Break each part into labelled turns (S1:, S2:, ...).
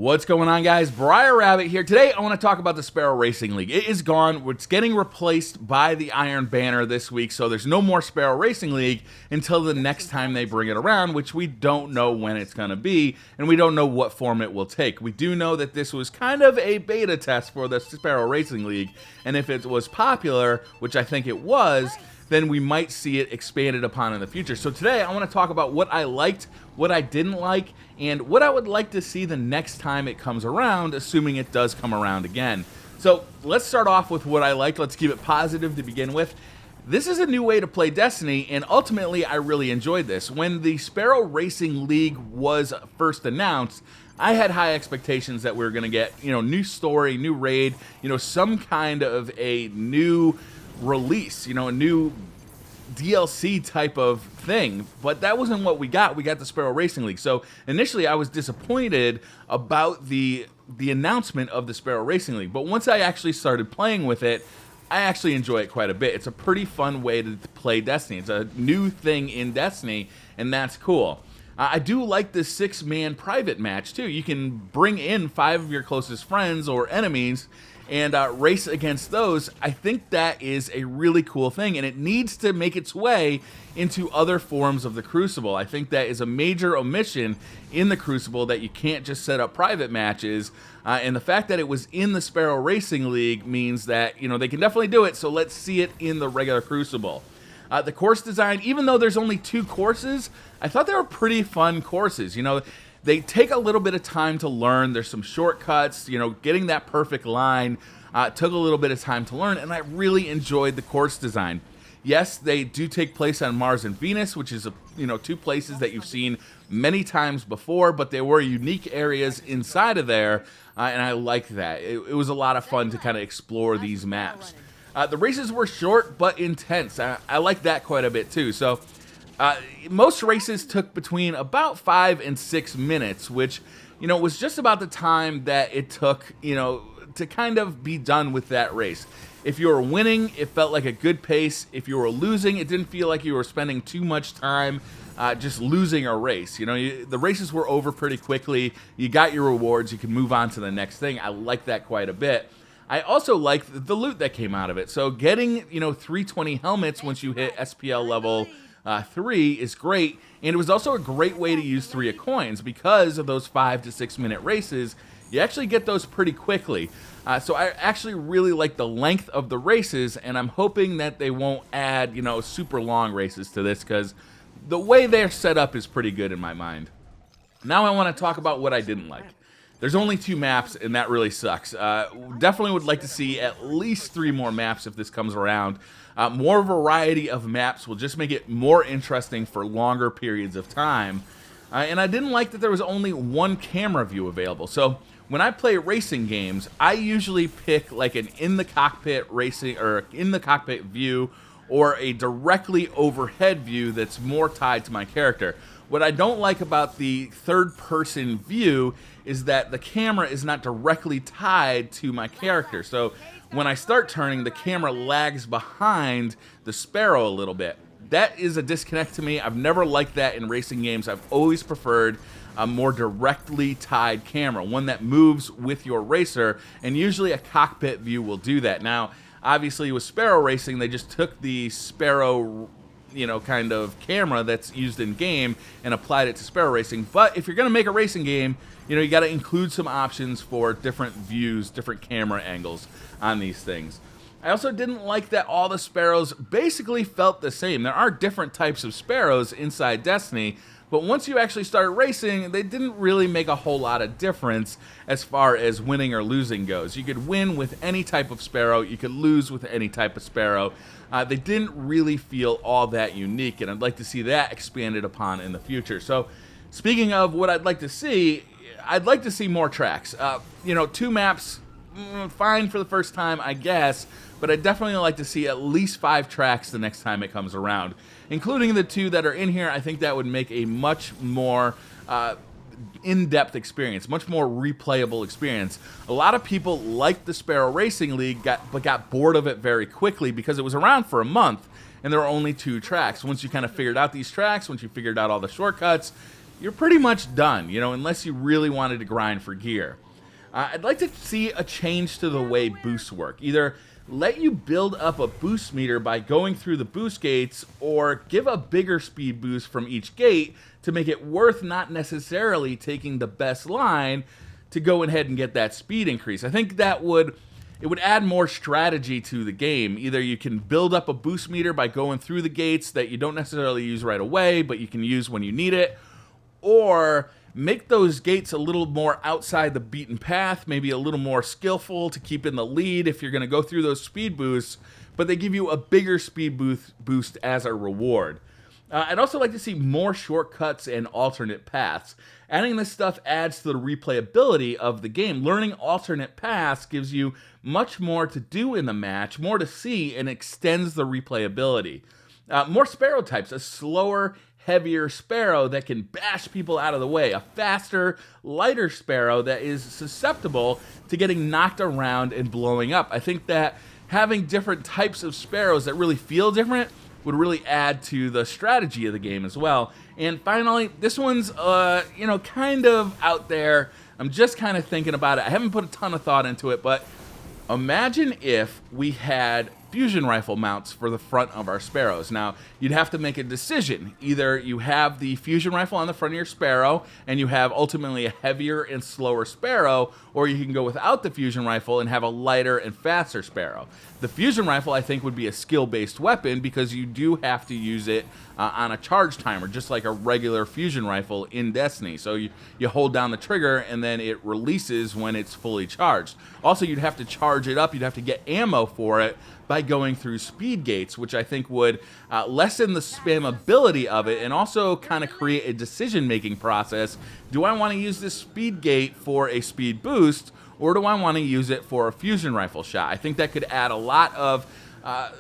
S1: What's going on, guys? Briar Rabbit here. Today I want to talk about the Sparrow Racing League. It is gone. It's getting replaced by the Iron Banner this week, so there's no more Sparrow Racing League until the next time they bring it around, which we don't know when it's going to be, and we don't know what form it will take. We do know that this was kind of a beta test for the Sparrow Racing League, and if it was popular, which I think it was, then we might see it expanded upon in the future. So today I want to talk about what I liked, what I didn't like, and what I would like to see the next time it comes around, assuming it does come around again. So let's start off with what I liked. Let's keep it positive to begin with. This is a new way to play Destiny, and ultimately I really enjoyed this. When the Sparrow Racing League was first announced, I had high expectations that we were going to get, new story, new raid, some kind of a new release, a new DLC type of thing, but that wasn't what we got. We got the Sparrow Racing League. So initially I was disappointed about the announcement of the Sparrow Racing League, but once I actually started playing with it, I actually enjoy it quite a bit. It's a pretty fun way to play Destiny. It's a new thing in Destiny, and that's cool. I do like the 6-man private match too. You can bring in 5 of your closest friends or enemies and race against those. I think that is a really cool thing, and it needs to make its way into other forms of the Crucible. I think that is a major omission in the Crucible, that you can't just set up private matches, and the fact that it was in the Sparrow Racing League means that they can definitely do it, so let's see it in the regular Crucible. The course design, even though there's only 2 courses, I thought they were pretty fun courses. They take a little bit of time to learn. There's some shortcuts, getting that perfect line took a little bit of time to learn, and I really enjoyed the course design. Yes, they do take place on Mars and Venus, which is 2 places that you've seen many times before, but they were unique areas inside of there, and I like that. It was a lot of fun to kind of explore these maps. The races were short but intense. I like that quite a bit too. So most races took between about 5 and 6 minutes, which was just about the time that it took to kind of be done with that race. If you were winning, it felt like a good pace. If you were losing, it didn't feel like you were spending too much time just losing a race. The races were over pretty quickly. You got your rewards. You can move on to the next thing. I like that quite a bit. I also liked the loot that came out of it. So getting 320 helmets once you hit SPL level 3 is great, and it was also a great way to use 3 of coins. Because of those 5 to 6 minute races, you actually get those pretty quickly. So I actually really like the length of the races, and I'm hoping that they won't add super long races to this, because the way they're set up is pretty good in my mind. Now I want to talk about what I didn't like. There's only 2 maps, and that really sucks. Definitely would like to see at least 3 more maps if this comes around. More variety of maps will just make it more interesting for longer periods of time. And I didn't like that there was only 1 camera view available. So when I play racing games, I usually pick like an in-the-cockpit racing, or in-the-cockpit view, or a directly overhead view that's more tied to my character. What I don't like about the third-person view is that the camera is not directly tied to my character. So when I start turning, the camera lags behind the Sparrow a little bit. That is a disconnect to me. I've never liked that in racing games. I've always preferred a more directly tied camera, one that moves with your racer, and usually a cockpit view will do that. Now, obviously with Sparrow Racing, they just took the Sparrow kind of camera that's used in game and applied it to Sparrow Racing. But if you're going to make a racing game, you got to include some options for different views, different camera angles on these things. I also didn't like that all the Sparrows basically felt the same. There are different types of Sparrows inside Destiny, but once you actually started racing, they didn't really make a whole lot of difference as far as winning or losing goes. You could win with any type of Sparrow, you could lose with any type of Sparrow. They didn't really feel all that unique, and I'd like to see that expanded upon in the future. So speaking of what I'd like to see more tracks. 2 maps, fine for the first time, I guess, but I'd definitely like to see at least 5 tracks the next time it comes around. Including the 2 that are in here, I think that would make a much more in-depth experience, much more replayable experience. A lot of people liked the Sparrow Racing League, but got bored of it very quickly because it was around for a month, and there were only 2 tracks. Once you kind of figured out these tracks, once you figured out all the shortcuts, you're pretty much done, you know, unless you really wanted to grind for gear. I'd like to see a change to the way boosts work. Either let you build up a boost meter by going through the boost gates, or give a bigger speed boost from each gate to make it worth not necessarily taking the best line to go ahead and get that speed increase. I think that would add more strategy to the game. Either you can build up a boost meter by going through the gates that you don't necessarily use right away, but you can use when you need it, or make those gates a little more outside the beaten path, maybe a little more skillful to keep in the lead if you're going to go through those speed boosts, but they give you a bigger speed boost as a reward. I'd also like to see more shortcuts and alternate paths. Adding this stuff adds to the replayability of the game. Learning alternate paths gives you much more to do in the match, more to see, and extends the replayability. More sparrow types, a slower, heavier sparrow that can bash people out of the way, a faster, lighter sparrow that is susceptible to getting knocked around and blowing up. I think that having different types of sparrows that really feel different would really add to the strategy of the game as well. And finally, this one's you know, kind of out there. I'm just kind of thinking about it. I haven't put a ton of thought into it, but imagine if we had fusion rifle mounts for the front of our sparrows. Now, you'd have to make a decision. Either you have the fusion rifle on the front of your sparrow and you have ultimately a heavier and slower sparrow, or you can go without the fusion rifle and have a lighter and faster sparrow. The fusion rifle, I think, would be a skill-based weapon because you do have to use it on a charge timer, just like a regular fusion rifle in Destiny. So you hold down the trigger and then it releases when it's fully charged. Also, you'd have to charge it up. You'd have to get ammo for it by going through speed gates, which I think would lessen the spammability of it and also kind of create a decision-making process. Do I want to use this speed gate for a speed boost, or do I want to use it for a fusion rifle shot? I think that could add a lot of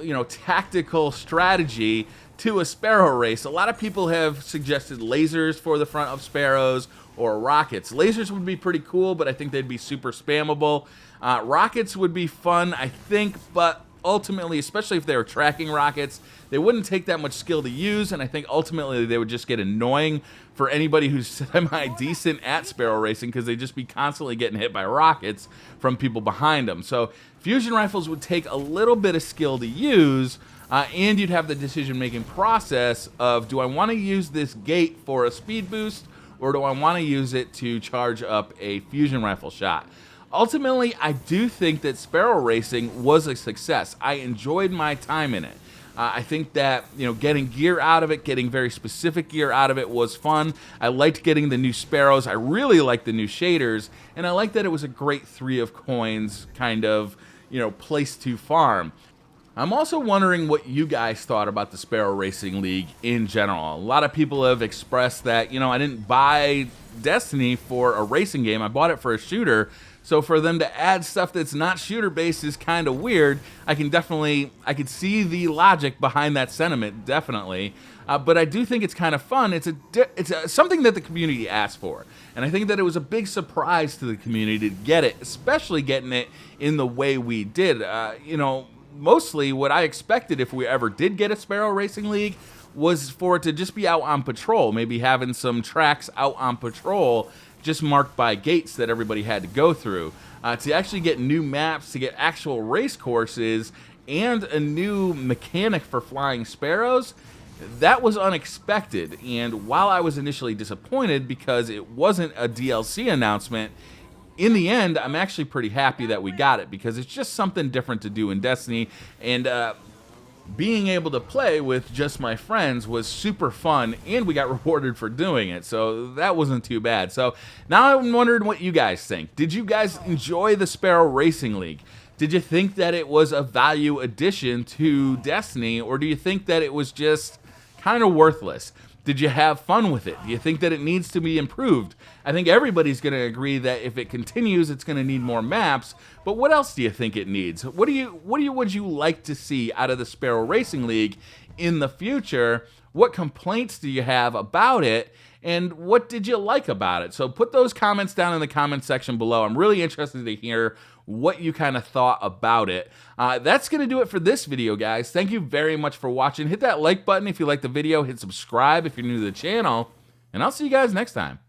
S1: you know, tactical strategy to a sparrow race. A lot of people have suggested lasers for the front of sparrows or rockets. Lasers would be pretty cool, but I think they'd be super spammable. Rockets would be fun, I think, but ultimately, especially if they were tracking rockets, they wouldn't take that much skill to use, and I think ultimately they would just get annoying for anybody who's semi-decent at sparrow racing because they'd just be constantly getting hit by rockets from people behind them. So fusion rifles would take a little bit of skill to use, and you'd have the decision-making process of, do I want to use this gate for a speed boost, or do I want to use it to charge up a fusion rifle shot? Ultimately, I do think that sparrow racing was a success. I enjoyed my time in it. I think that, you know, getting gear out of it, getting very specific gear out of it was fun. I liked getting the new sparrows. I really liked the new shaders, and I liked that it was a great 3 of coins kind of, you know, place to farm. I'm also wondering what you guys thought about the Sparrow Racing League in general. A lot of people have expressed that, you know, I didn't buy Destiny for a racing game. I bought it for a shooter. So for them to add stuff that's not shooter based is kind of weird. I could see the logic behind that sentiment, definitely. But I do think it's kind of fun. It's something that the community asked for. And I think that it was a big surprise to the community to get it, especially getting it in the way we did. You know, mostly what I expected if we ever did get a Sparrow Racing League was for it to just be out on patrol, maybe having some tracks out on patrol just marked by gates that everybody had to go through. To actually get new maps, to get actual race courses, and a new mechanic for flying sparrows, that was unexpected. And while I was initially disappointed because it wasn't a DLC announcement, in the end, I'm actually pretty happy that we got it because it's just something different to do in Destiny. And being able to play with just my friends was super fun, and we got rewarded for doing it, so that wasn't too bad. So now I'm wondering what you guys think. Did you guys enjoy the Sparrow Racing League? Did you think that it was a value addition to Destiny, or do you think that it was just kind of worthless? Did you have fun with it? Do you think that it needs to be improved? I think everybody's going to agree that if it continues, it's going to need more maps. But what else do you think it needs? What would you like to see out of the Sparrow Racing League in the future? What complaints do you have about it? And what did you like about it? So put those comments down in the comment section below. I'm really interested to hear what you kind of thought about it. That's going to do it for this video, guys. Thank you very much for watching. Hit that like button if you like the video. Hit subscribe if you're new to the channel. And I'll see you guys next time.